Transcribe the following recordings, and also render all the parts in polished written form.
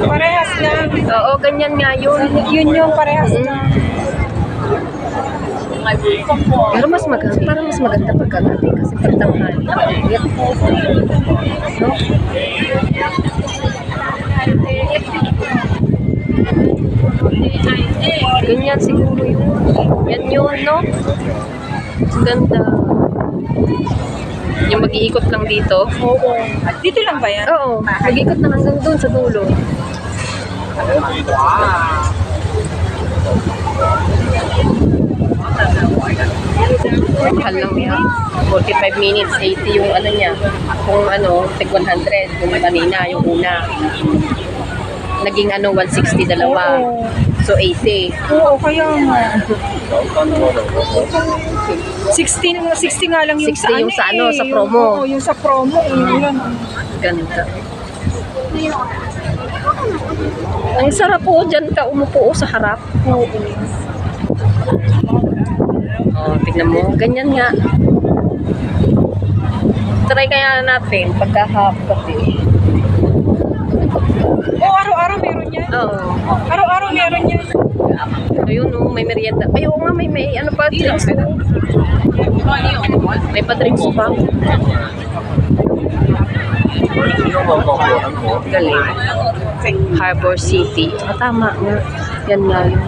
Parehas lang. Oo, ganyan nga yun. Yun yung parehas lang. Pero mas maganda, parang mas maganda pagkagabi kasi pagtanghali. No? Ganyan siguro yun. Yan yun, no? Ang ganda. Yung mag-iikot lang dito. Oo. Dito lang ba yan? Oo, mag-iikot na hanggang doon sa dulo. Mahal lang yan. 45 minutes, 80 yung ano niya. Kung ano, tig 100. Yung kanina, yung una. Naging ano, 160 dalawa. Oo. So, 80. Oo, kaya nga. 60 nga lang yung 60 yung sa ano, sa promo. Oo, yung sa promo. Yun. Ganda. Ang sarap po, dyan ka umupo sa harap. Oo. Oh, tignan mo. Ganyan nga. Try kaya natin pagkahapot eh. Oo, araw-araw meron yan. Oo. Araw-araw meron yan. Ayun oh, may merienda. Ay, oo nga, may ano pa, drinks. May pa-drinks pa. Galing. Harbor City. Ah, tama nga. Yan nga yun.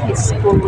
It's cool.